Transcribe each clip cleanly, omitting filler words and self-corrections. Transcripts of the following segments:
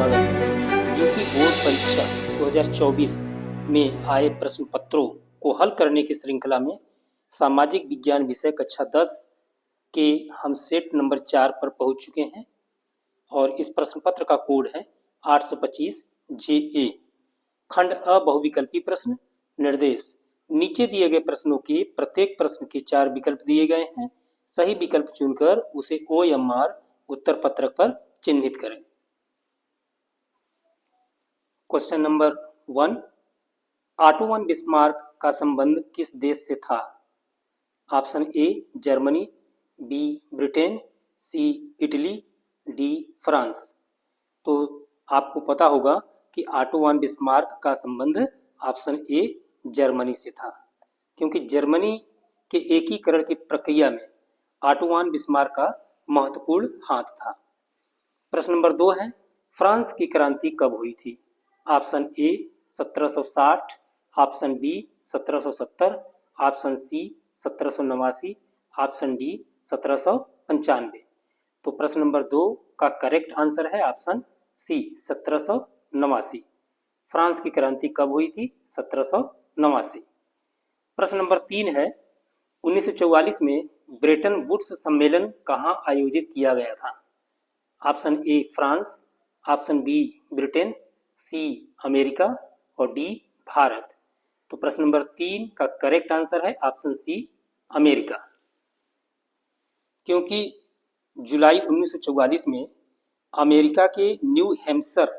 स्वागत है। UP board परीक्षा 2024 में आए प्रश्न पत्रों को हल करने की श्रृंखला में सामाजिक विज्ञान विषय कक्षा 10 के हम सेट नंबर 4 पर पहुंच चुके हैं और इस प्रश्न पत्र का कोड है 825 JA। खंड अ बहुविकल्पी प्रश्न। निर्देश: नीचे दिए गए प्रश्नों के प्रत्येक प्रश्न के 4 विकल्प दिए गए हैं। सही विकल्प चुनकर उसे OMR उत्तर पत्रक पर चिन्हित करें। Question number 1, Otto von Bismarck का संबंध किस देश से था? Option A Germany, B Britain, C Italy, D France. तो आपको पता होगा कि ऑटो वन बिस्मार्क का संबंध ऑप्शन ए जर्मनी से था, क्योंकि जर्मनी के एकीकरण की प्रक्रिया में ऑटो वन बिस्मार्क का महत्वपूर्ण हाथ था। प्रश्न नंबर 2 है, फ्रांस की क्रांति कब हुई थी? Option A 1760, option B 1770, option C 1789, option D 1795। तो प्रश्न नंबर 2 का करेक्ट आंसर है ऑप्शन सी 1789। फ्रांस की क्रांति कब हुई थी? 1789। प्रश्न नंबर 3 है, 1944 में ब्रेटन वुड्स सम्मेलन कहाँ आयोजित किया गया था? Option A France, option B Britain, C America और डी भारत। तो प्रश्न नंबर 3 का करेक्ट आंसर है ऑप्शन सी अमेरिका, क्योंकि जुलाई 1944 में अमेरिका के न्यू हैम्पशर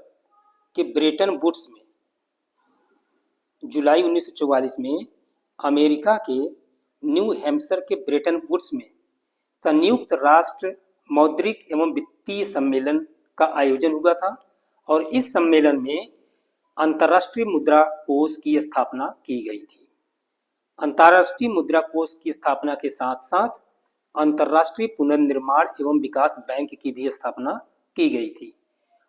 के ब्रेटन वुड्स में जुलाई 1944 में अमेरिका के न्यू हैम्पशर के ब्रेटन वुड्स में संयुक्त राष्ट्र मौद्रिक एवं वित्तीय सम्मेलन का आयोजन हुआ था और इस सम्मेलन में अंतर्राष्ट्रीय मुद्रा कोष की स्थापना की गई थी। अंतर्राष्ट्रीय मुद्रा कोष की स्थापना के साथ साथ अंतर्राष्ट्रीय पुनर्निर्माण एवं विकास बैंक की भी स्थापना की गई थी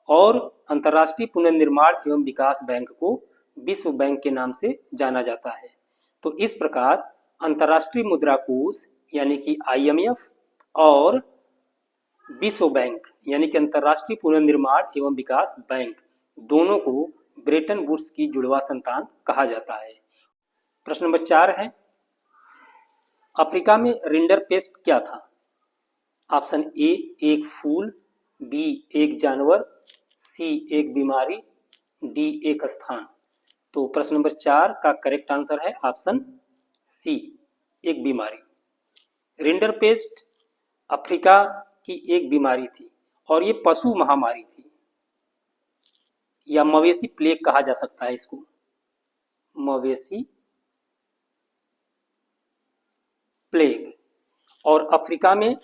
और अंतर्राष्ट्रीय पुनर्निर्माण एवं विकास बैंक को विश्व बैंक के नाम से जाना जाता है। तो इस प्रकार अंतर्राष्ट्रीय मुद्रा कोष यानी कि IMF और विश्व बैंक यानी कि अंतर्राष्ट्रीय पुनर्निर्माण एवं विकास बैंक दोनों को ब्रेटन वुड्स की जुड़वा संतान कहा जाता है। प्रश्न नंबर 4 है, अफ्रीका में रिंडरपेस्ट क्या था? ऑप्शन ए एक फूल, बी एक जानवर, सी एक बीमारी, डी एक स्थान। तो प्रश्न नंबर 4 का करेक्ट आंसर है ऑप्शन सी एक बीमारी। रिंडरपेस्ट अफ्रीका की एक बीमारी थी और ये पशु महामारी थी या मवेशी प्लेग कहा जा सकता है इसको, मवेशी प्लेग। और अफ्रीका में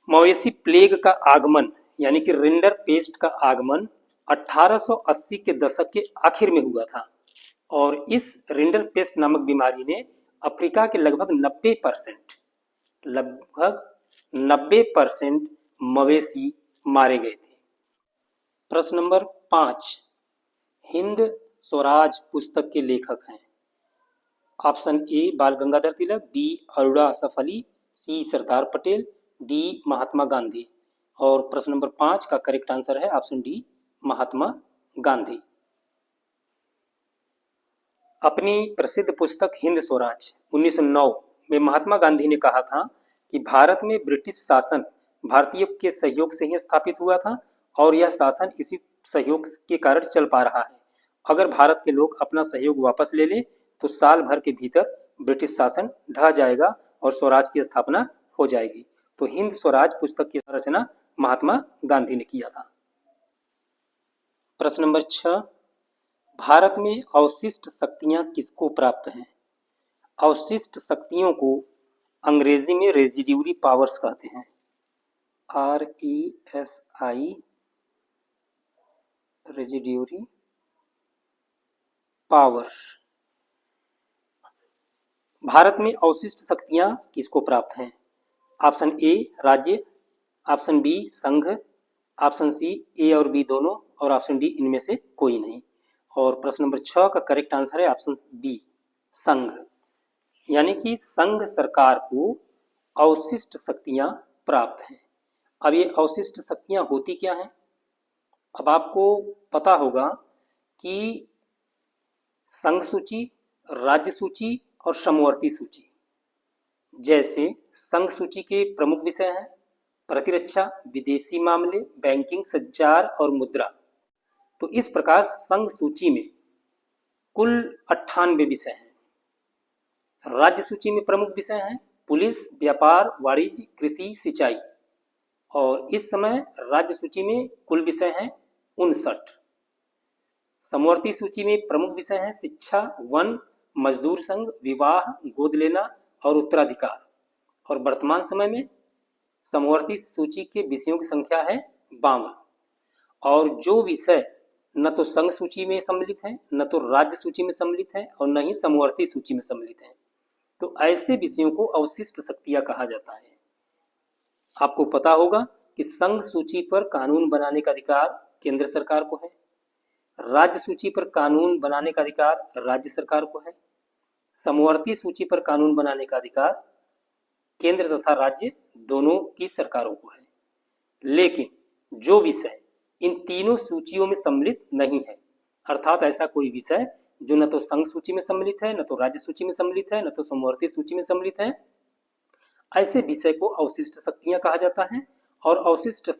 मवेशी प्लेग का आगमन यानी कि रिंडर पेस्ट का आगमन 1880 के दशक के आखिर में हुआ था और इस रिंडर पेस्ट नामक बीमारी ने अफ्रीका के लगभग 90% मवेशी मारे गए थे। प्रश्न नंबर 5, हिंद स्वराज पुस्तक के लेखक हैं? ऑप्शन ए बाल गंगाधर तिलक, बी अरुणा असफ अली, सी सरदार पटेल, डी महात्मा गांधी। और प्रश्न नंबर 5 का करेक्ट आंसर है ऑप्शन डी महात्मा गांधी। अपनी प्रसिद्ध पुस्तक हिंद स्वराज 1909 में महात्मा गांधी ने कहा था कि भारत में ब्रिटिश शासन भारतीयों के सहयोग से ही स्थापित हुआ था और यह शासन इसी सहयोग के कारण चल पा रहा है। अगर भारत के लोग अपना सहयोग वापस ले लें तो साल भर के भीतर ब्रिटिश शासन ढह जाएगा और स्वराज की स्थापना हो जाएगी। तो हिंद स्वराज पुस्तक की रचना महात्मा गांधी ने किया था। प्रश्न नंबर 6, भारत में अवशिष्ट शक्तियां किसको प्राप्त हैं? अवशिष्ट शक्तियों को अंग्रेजी में रेजिड्यूरी पावर्स कहते हैं, RESI रेजिड्यूरी पावर। भारत में अवशिष्ट शक्तियां किसको प्राप्त हैं? ऑप्शन ए राज्य, ऑप्शन बी संघ, ऑप्शन सी ए और बी दोनों और ऑप्शन डी इनमें से कोई नहीं। और प्रश्न नंबर 6 का करेक्ट आंसर है ऑप्शन बी संघ, यानी कि संघ सरकार को अवशिष्ट शक्तियां प्राप्त हैं। अब ये अवशिष्ट शक्तियां होती क्या हैं? अब आपको पता होगा कि संघ सूची, राज्य सूची और समवर्ती सूची। जैसे संघ सूची के प्रमुख विषय हैं प्रतिरक्षा, विदेशी मामले, बैंकिंग, संचार और मुद्रा। तो इस प्रकार संघ सूची में कुल 98 विषय हैं। राज्य सूची में प्रमुख विषय हैं पुलिस, व्यापार, वाणिज्य, कृषि, सिंचाई। और इस समय राज्य सूची में कुल विषय हैं 59। समवर्ती सूची में प्रमुख विषय हैं शिक्षा, वन, मजदूर संघ, विवाह, गोद लेना और उत्तराधिकार। और वर्तमान समय में समवर्ती सूची के विषयों की संख्या है 52। और जो विषय न तो संघ सूची में सम्मिलित है, न तो राज्य सूची में सम्मिलित है और न ही समवर्ती सूची में सम्मिलित है, तो ऐसे विषयों को अवशिष्ट शक्तियां कहा जाता है। आपको पता होगा कि संघ सूची पर कानून बनाने का अधिकार केंद्र सरकार को है, राज्य सूची पर कानून बनाने का अधिकार राज्य सरकार को है, समवर्ती सूची पर कानून बनाने का अधिकार केंद्र तथा राज्य दोनों की सरकारों को है। लेकिन जो विषय इन तीनों सूचियों में सम्मिलित नहीं है, अर्थात ऐसा कोई विषय जो न तो संघ सूची में सम्मिलित है, न तो राज्य सूची में सम्मिलित है, न तो समवर्ती सूची में सम्मिलित है, ऐसे विषय को अवशिष्ट शक्तियां कहा जाता है। और अवशिष्ट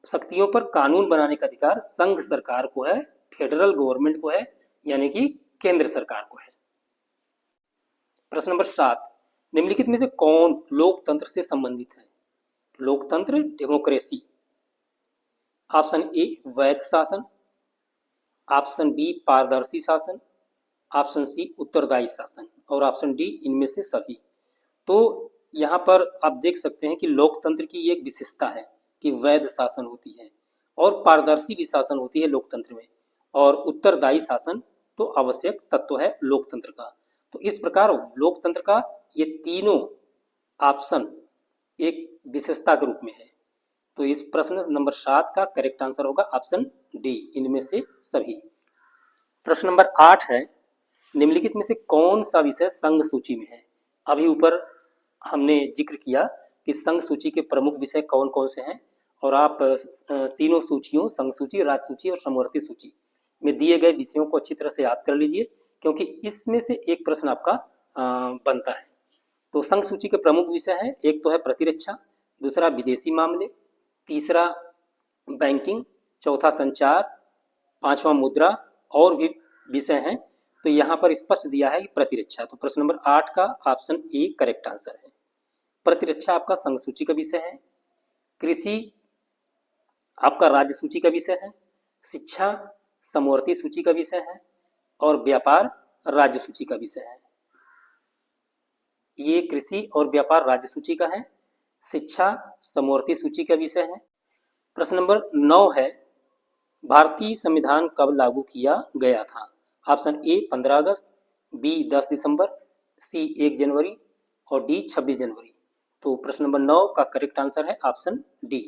शक्तियों पर कानून बनाने का अधिकार संघ सरकार को है, फेडरल गवर्नमेंट को है, यानी कि केंद्र सरकार को है। प्रश्न नंबर 7, निम्नलिखित में से कौन लोकतंत्र से संबंधित है? लोकतंत्र, डेमोक्रेसी। ऑप्शन ए वैध शासन, ऑप्शन बी पारदर्शी शासन, ऑप्शन सी उत्तरदायी शासन और ऑप्शन डी इनमें से सभी। तो यहाँ पर आप देख सकते हैं कि लोकतंत्र की एक विशेषता है कि वैध शासन होती है और पारदर्शी भी शासन होती है लोकतंत्र में, और उत्तरदायी शासन तो आवश्यक तत्व है लोकतंत्र का। तो इस प्रकार लोकतंत्र का ये तीनों ऑप्शन एक विशेषता के रूप में है। तो इस प्रश्न नंबर 7 का करेक्ट आंसर होगा ऑप्शन डी, इनमें से सभी। प्रश्न नंबर 8 है, निम्नलिखित में से कौन सा विषय संघ सूची में है? अभी ऊपर हमने जिक्र किया कि संघ सूची के प्रमुख विषय कौन कौन से हैं, और आप तीनों सूचियों, संघ सूची, राज्य सूची और समवर्ती सूची में दिए गए विषयों को अच्छी तरह से याद कर लीजिए, क्योंकि इसमें से एक प्रश्न आपका बनता है। तो संघ सूची के प्रमुख विषय हैं, एक तो है प्रतिरक्षा, दूसरा विदेशी मामले, तीसरा बैंकिंग, चौथा संचार, पांचवा मुद्रा और भी विषय हैं। तो यहाँ पर स्पष्ट दिया है कि प्रतिरक्षा। तो प्रश्न नंबर 8 का ऑप्शन ए करेक्ट आंसर है। प्रतिरक्षा आपका संघ सूची का विषय है, कृषि आपका राज्य सूची का विषय है, शिक्षा समवर्ती सूची का विषय है और व्यापार राज्य सूची का विषय है। ये कृषि और व्यापार राज्य सूची का है, शिक्षा समवर्ती सूची का विषय है। प्रश्न नंबर 9 है, भारतीय संविधान कब लागू किया गया था? ऑप्शन ए 15 अगस्त, बी 10 दिसंबर, सी 1 जनवरी और डी 26 जनवरी। तो प्रश्न नंबर 9 का करेक्ट आंसर है ऑप्शन डी।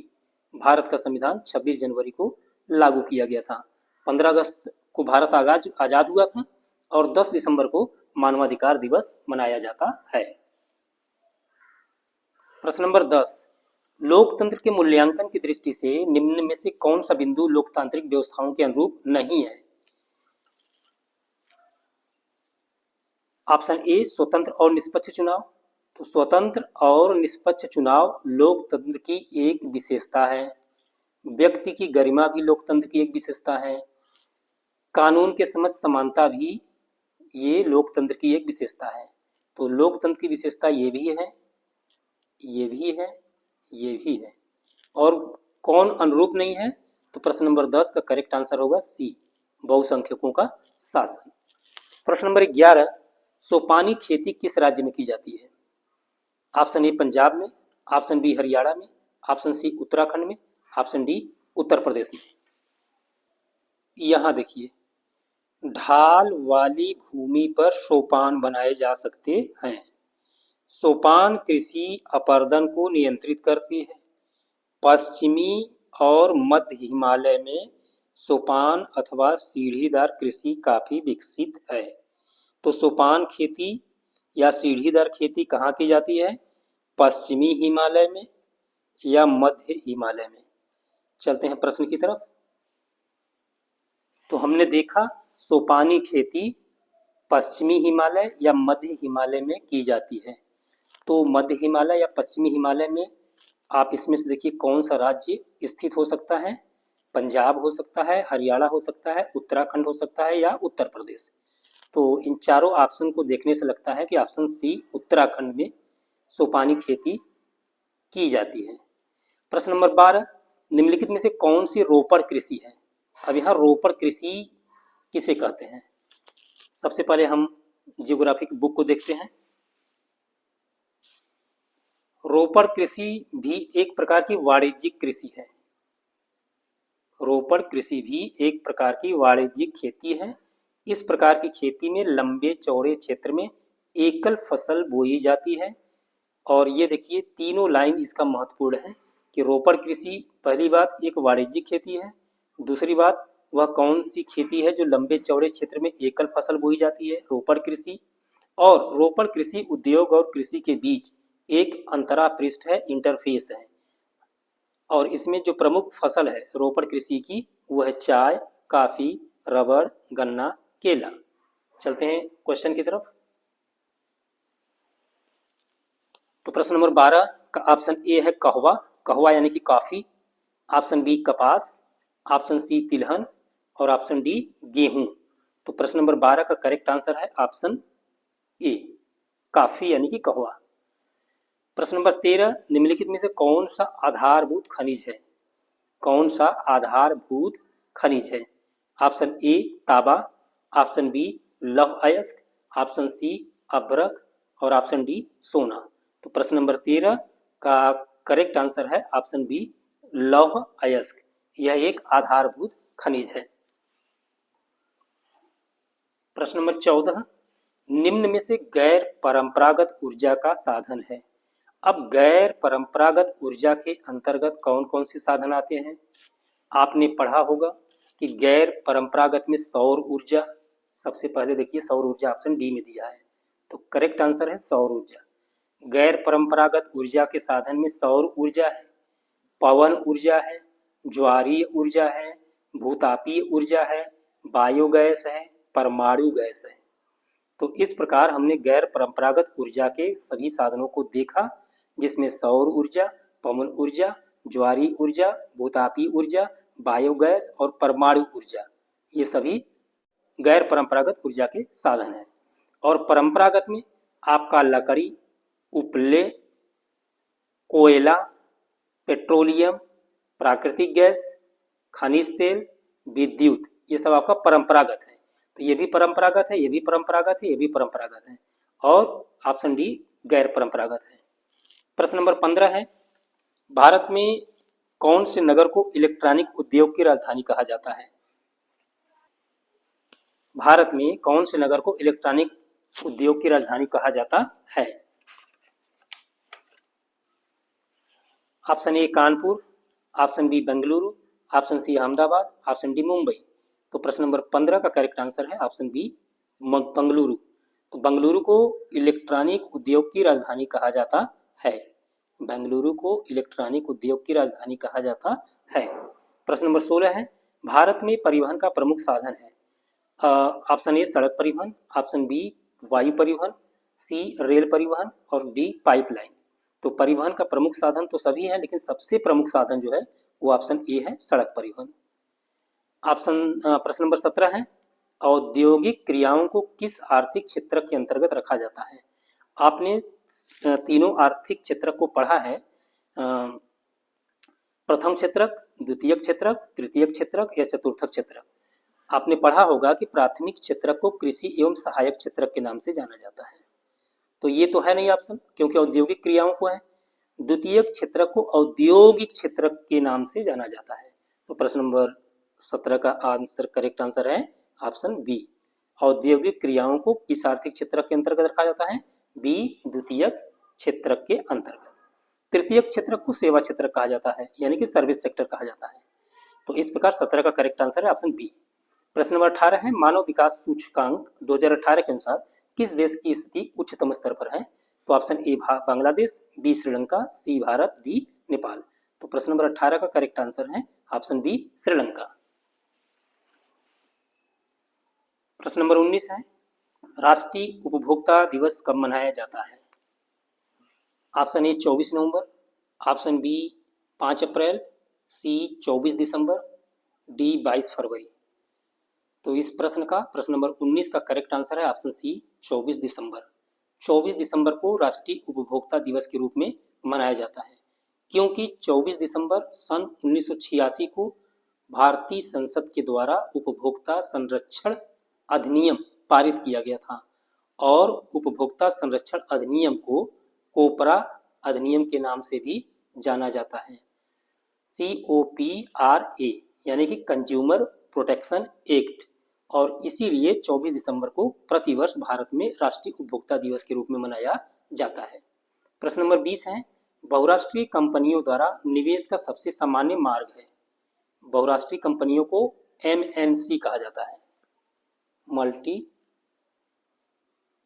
भारत का संविधान 26 जनवरी को लागू किया गया था। 15 अगस्त को भारत आजाद हुआ था और 10 दिसंबर को मानवाधिकार दिवस मनाया जाता है। प्रश्न नंबर 10, लोकतंत्र के मूल्यांकन की दृष्टि से निम्न में से कौन सा बिंदु लोकतांत्रिक व्यवस्थाओं के अनुरूप नहीं है? ऑप्शन ए स्वतंत्र और निष्पक्ष चुनाव। तो स्वतंत्र और निष्पक्ष चुनाव लोकतंत्र की एक विशेषता है। व्यक्ति की गरिमा भी लोकतंत्र की एक विशेषता है। कानून के समक्ष समानता भी ये लोकतंत्र की एक विशेषता है। तो लोकतंत्र की विशेषता ये भी है, ये भी है, ये भी है। और कौन अनुरूप नहीं है? तो प्रश्न नंबर 10 का करेक्ट आंसर होगा सी, बहुसंख्यकों का शासन। प्रश्न नंबर 11, सोपानी खेती किस राज्य में की जाती है? ऑप्शन ए पंजाब में, ऑप्शन बी हरियाणा में, ऑप्शन सी उत्तराखंड में, ऑप्शन डी उत्तर प्रदेश में। यहां देखिए, ढाल वाली भूमि पर सोपान बनाए जा सकते हैं। सोपान कृषि अपरदन को नियंत्रित करती है। पश्चिमी और मध्य हिमालय में सोपान अथवा सीढ़ीदार कृषि काफी विकसित है। तो सोपान खेती या सीढ़ीदार खेती कहाँ की जाती है? पश्चिमी हिमालय में या मध्य हिमालय में। चलते हैं प्रश्न की तरफ। तो हमने देखा सोपानी खेती पश्चिमी हिमालय या मध्य हिमालय में की जाती है। तो मध्य हिमालय या पश्चिमी हिमालय में आप इसमें से देखिए कौन सा राज्य स्थित हो सकता है। पंजाब हो सकता है, हरियाणा हो सकता है, उत्तराखंड हो सकता है या उत्तर प्रदेश। तो इन चारों ऑप्शन को देखने से लगता है कि ऑप्शन सी उत्तराखंड में सोपानी खेती की जाती है। प्रश्न नंबर 12, निम्नलिखित में से कौन सी रोपड़ कृषि है। अब यहाँ रोपड़ कृषि किसे कहते हैं। सबसे पहले हम जियोग्राफी की बुक को देखते हैं। रोपड़ कृषि भी एक प्रकार की वाणिज्यिक कृषि है। रोपड़ कृषि भी एक प्रकार की वाणिज्यिक खेती है। इस प्रकार की खेती में लंबे चौड़े क्षेत्र में एकल फसल बोई जाती है। और ये देखिए तीनों लाइन इसका महत्वपूर्ण है कि रोपड़ कृषि पहली बात एक वाणिज्यिक खेती है, दूसरी बात वह कौन सी खेती है जो लंबे चौड़े क्षेत्र में एकल फसल बोई जाती है, रोपड़ कृषि। और रोपड़ कृषि उद्योग और कृषि के बीच एक अंतरापृष्ठ है, इंटरफेस है। और इसमें जो प्रमुख फसल है रोपड़ कृषि की वो है चाय, काफी, रबड़, गन्ना, केला। चलते हैं क्वेश्चन की तरफ। तो प्रश्न नंबर 12 का ऑप्शन ए है कहवा, कहवा यानी कि कॉफी। ऑप्शन बी कपास, ऑप्शन सी तिलहन और ऑप्शन डी गेहूं। तो प्रश्न नंबर 12 का करेक्ट आंसर है ऑप्शन ए कॉफी यानी कि कहवा। प्रश्न नंबर 13, निम्नलिखित में से कौन सा आधारभूत खनिज है। कौन सा आधारभूत खनिज है। ऑप्शन ए तांबा, ऑप्शन बी लौह अयस्क, ऑप्शन सी अभ्रक और ऑप्शन डी सोना। तो प्रश्न नंबर 13 का करेक्ट आंसर है ऑप्शन बी लौह अयस्क। यह एक आधारभूत खनिज है। प्रश्न नंबर 14, निम्न में से गैर परंपरागत ऊर्जा का साधन है। अब गैर परंपरागत ऊर्जा के अंतर्गत कौन कौन से साधन आते हैं। आपने पढ़ा होगा कि गैर परंपरागत में सौर ऊर्जा, सबसे पहले देखिए सौर ऊर्जा ऑप्शन डी में दिया है, तो करेक्ट आंसर है सौर ऊर्जा। गैर परंपरागत ऊर्जा के साधन में सौर ऊर्जा है, पवन ऊर्जा है, ज्वारीय ऊर्जा है, भूतापीय ऊर्जा है, बायोगैस है, परमाणु गैस है। तो इस प्रकार हमने गैर परंपरागत ऊर्जा के सभी साधनों को देखा, जिसमें सौर ऊर्जा, पवन ऊर्जा, ज्वारीय ऊर्जा, भूतापीय ऊर्जा, बायोगैस और परमाणु ऊर्जा, ये सभी गैर परंपरागत ऊर्जा के साधन हैं। और परंपरागत में आपका लकड़ी, उपले, कोयला, पेट्रोलियम, प्राकृतिक गैस, खनिज तेल, विद्युत, ये सब आपका परंपरागत है। तो ये भी परंपरागत है, ये भी परंपरागत है, ये भी परंपरागत है। और ऑप्शन डी गैर परंपरागत है। प्रश्न नंबर 15 है, भारत में कौन से नगर को इलेक्ट्रॉनिक उद्योग की राजधानी कहा जाता है। भारत में कौन से नगर को इलेक्ट्रॉनिक उद्योग की राजधानी कहा जाता है। Option A Kanpur, option B Bengaluru, option C Ahmedabad, option D Mumbai. तो प्रश्न नंबर 15 का करेक्ट आंसर है ऑप्शन बी बेंगलुरु। तो बेंगलुरु को इलेक्ट्रॉनिक उद्योग की राजधानी कहा जाता है। बेंगलुरु को इलेक्ट्रॉनिक उद्योग की राजधानी कहा जाता है। प्रश्न नंबर 16 है, भारत में परिवहन का प्रमुख साधन है। ऑप्शन ए सड़क परिवहन, ऑप्शन बी वायु परिवहन, सी रेल परिवहन और डी पाइपलाइन। तो परिवहन का प्रमुख साधन तो सभी है, लेकिन सबसे प्रमुख साधन जो है वो ऑप्शन ए है सड़क परिवहन। प्रश्न नंबर 17 है, औद्योगिक क्रियाओं को किस आर्थिक क्षेत्र के अंतर्गत रखा जाता है। आपने तीनों आर्थिक क्षेत्र को पढ़ा है, प्रथम क्षेत्रक, द्वितीय क्षेत्रक, तृतीय क्षेत्रक या चतुर्थ क्षेत्रक। आपने पढ़ा होगा कि प्राथमिक क्षेत्रक को कृषि एवं सहायक क्षेत्रक के नाम से जाना जाता है। तो ये तो है नहीं ऑप्शन, क्योंकि औद्योगिक क्रियाओं को है। द्वितीय क्षेत्रक को औद्योगिक क्षेत्रक के नाम से जाना जाता है। तो प्रश्न नंबर 17 का आंसर करेक्ट आंसर है ऑप्शन बी, औद्योगिक क्रियाओं को किस आर्थिक क्षेत्रक के अंतर्गत रखा जाता है, बी द्वितीय क्षेत्रक के अंतर्गत। तृतीय क्षेत्रक को सेवा क्षेत्र कहा जाता है, यानी कि सर्विस सेक्टर कहा जाता है। तो इस प्रकार 17 का करेक्ट आंसर है ऑप्शन बी। प्रश्न नंबर 18 है, मानव विकास सूचकांक 2018 के अनुसार किस देश की स्थिति उच्चतम स्तर पर है। तो option A Bangladesh, B Sri Lanka, C Bharat, D Nepal. तो प्रश्न नंबर 18 का करेक्ट आंसर है ऑप्शन बी श्रीलंका। प्रश्न नंबर 19 है, राष्ट्रीय उपभोक्ता दिवस कब मनाया जाता है? ऑप्शन ए 24 नवंबर, ऑप्शन बी 5 अप्रैल, सी 24 दिसंबर, डी 22 फरवरी। तो इस प्रश्न का प्रश्न नंबर 19 का करेक्ट आंसर है ऑप्शन सी 24 दिसंबर। 24 दिसंबर को राष्ट्रीय उपभोक्ता दिवस के रूप में मनाया जाता है, क्योंकि 24 दिसंबर सन 1986 को भारतीय संसद के द्वारा उपभोक्ता संरक्षण अधिनियम पारित किया गया था और उपभोक्ता संरक्षण अधिनियम को कोपरा अधिनियम के नाम से भी जाना जाता है। COPRA यानी कि कंज्यूमर प्रोटेक्शन एक्ट, और इसीलिए 24 दिसंबर को प्रतिवर्ष भारत में राष्ट्रीय उपभोक्ता दिवस के रूप में मनाया जाता है। प्रश्न नंबर 20 है, बहुराष्ट्रीय कंपनियों द्वारा निवेश का सबसे सामान्य मार्ग है। बहुराष्ट्रीय कंपनियों को MNC कहा जाता है,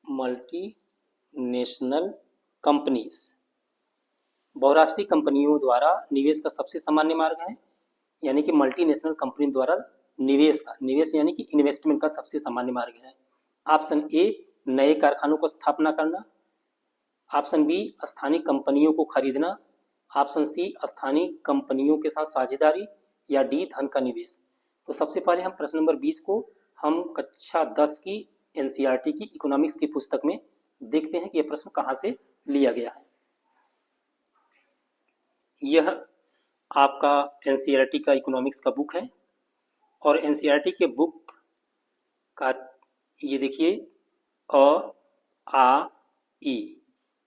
मल्टीनेशनल कंपनीज। बहुराष्ट्रीय कंपनियों द्वारा निवेश का सबसे सामान्य मार्ग है, यानी कि मल्टीनेशनल कंपनी द्वारा निवेश यानी कि इन्वेस्टमेंट का सबसे सामान्य मार्ग है। ऑप्शन ए नए कारखानों को स्थापना करना, ऑप्शन बी स्थानीय कंपनियों को खरीदना, ऑप्शन सी स्थानीय कंपनियों के साथ साझेदारी, या डी धन का निवेश। तो सबसे पहले हम प्रश्न नंबर 20 को हम कक्षा 10 की NCERT की इकोनॉमिक्स की पुस्तक में देखते हैं कि यह प्रश्न कहाँ से लिया गया है। यह आपका NCERT का इकोनॉमिक्स का बुक है और NCERT के बुक का ये देखिए अ आ ई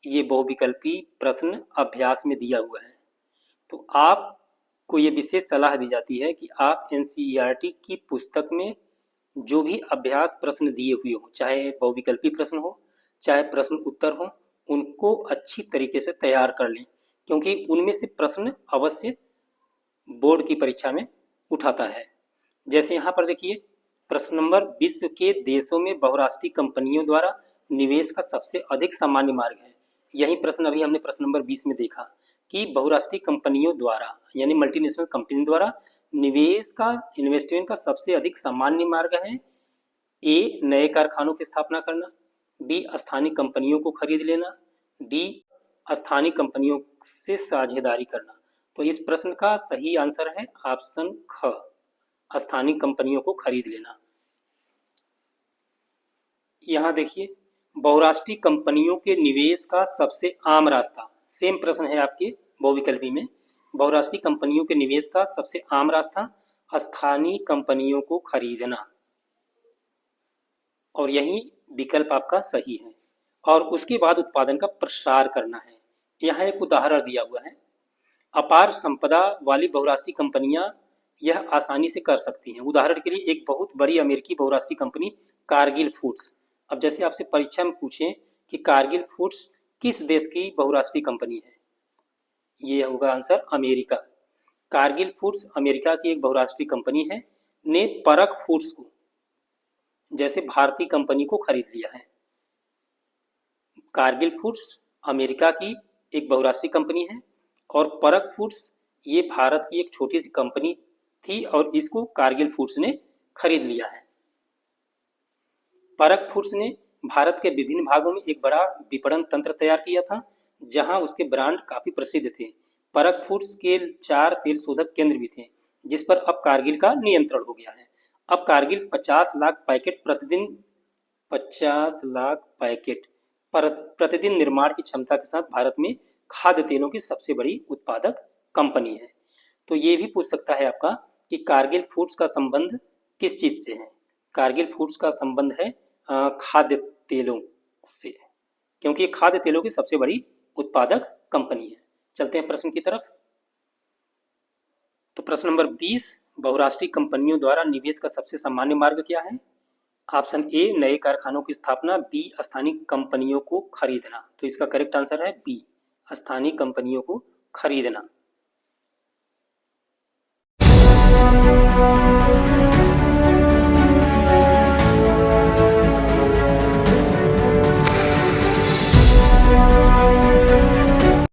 ये बहुविकल्पी प्रश्न अभ्यास में दिया हुआ है। तो आपको ये विशेष सलाह दी जाती है कि आप NCERT की पुस्तक में जो भी अभ्यास प्रश्न दिए हुए हो, चाहे बहुविकल्पी प्रश्न हो चाहे प्रश्न उत्तर हो, उनको अच्छी तरीके से तैयार कर लें, क्योंकि उनमें से प्रश्न अवश्य बोर्ड की परीक्षा में उठाता है। जैसे यहाँ पर देखिए प्रश्न नंबर, विश्व के देशों में बहुराष्ट्रीय कंपनियों द्वारा निवेश का सबसे अधिक सामान्य मार्ग है। यही प्रश्न अभी हमने प्रश्न नंबर 20 में देखा कि बहुराष्ट्रीय कंपनियों द्वारा यानी मल्टीनेशनल कंपनी द्वारा निवेश का इन्वेस्टमेंट का सबसे अधिक सामान्य मार्ग है ए नए कारखानों की स्थापना करना, बी स्थानीय कंपनियों को खरीद लेना, डी स्थानीय कंपनियों से साझेदारी करना। तो इस प्रश्न का सही आंसर है ऑप्शन ख, स्थानीय कंपनियों को खरीद लेना। यहाँ देखिए बहुराष्ट्रीय कंपनियों के निवेश का सबसे आम रास्ता, सेम प्रश्न है आपके बहुविकल्पी में, बहुराष्ट्रीय कंपनियों के निवेश का सबसे आम रास्ता स्थानीय कंपनियों को खरीदना, और यही विकल्प आपका सही है। और उसके बाद उत्पादन का प्रसार करना है। यहाँ एक उदाहरण दिया हुआ है, अपार संपदा वाली बहुराष्ट्रीय कंपनियां यह आसानी से कर सकती हैं। उदाहरण के लिए एक बहुत बड़ी अमेरिकी बहुराष्ट्रीय कंपनी कारगिल फूड्स। अब जैसे आपसे परीक्षा में पूछें कि कारगिल फूड्स किस देश की बहुराष्ट्रीय कंपनी है, ये होगा answer America. Kargil foods America की एक बहुराष्ट्रीय कंपनी है, ने परख फूड्स को जैसे भारतीय कंपनी को खरीद लिया है। कारगिल फूड्स अमेरिका की एक बहुराष्ट्रीय कंपनी है और परख फूड्स ये भारत की एक छोटी सी कंपनी थी और इसको कारगिल फूड्स ने खरीद लिया है। परख फूड्स ने भारत के विभिन्न भागों में एक बड़ा विपणन तंत्र तैयार किया था, जहां उसके ब्रांड काफी प्रसिद्ध थे। परख फूड्स के 4 तेल शोधक केंद्र भी थे, जिस पर अब कारगिल का नियंत्रण हो गया है। अब कारगिल 50 लाख पैकेट प्रतिदिन निर्माण की क्षमता के साथ भारत में खाद्य तेलों की सबसे बड़ी उत्पादक कंपनी है। तो ये भी पूछ सकता है आपका कि कारगिल फूड्स का संबंध किस चीज से है। कारगिल फूड्स का संबंध है खाद्य तेलों से, क्योंकि खाद्य तेलों की सबसे बड़ी उत्पादक कंपनी है। चलते हैं प्रश्न की तरफ। तो प्रश्न नंबर 20, बहुराष्ट्रीय कंपनियों द्वारा निवेश का सबसे सामान्य मार्ग क्या है? ऑप्शन ए नए कारखानों की स्थापना, बी स्थानीय कंपनियों को खरीदना। तो इसका करेक्ट आंसर है बी, स्थानीय कंपनियों को खरीदना।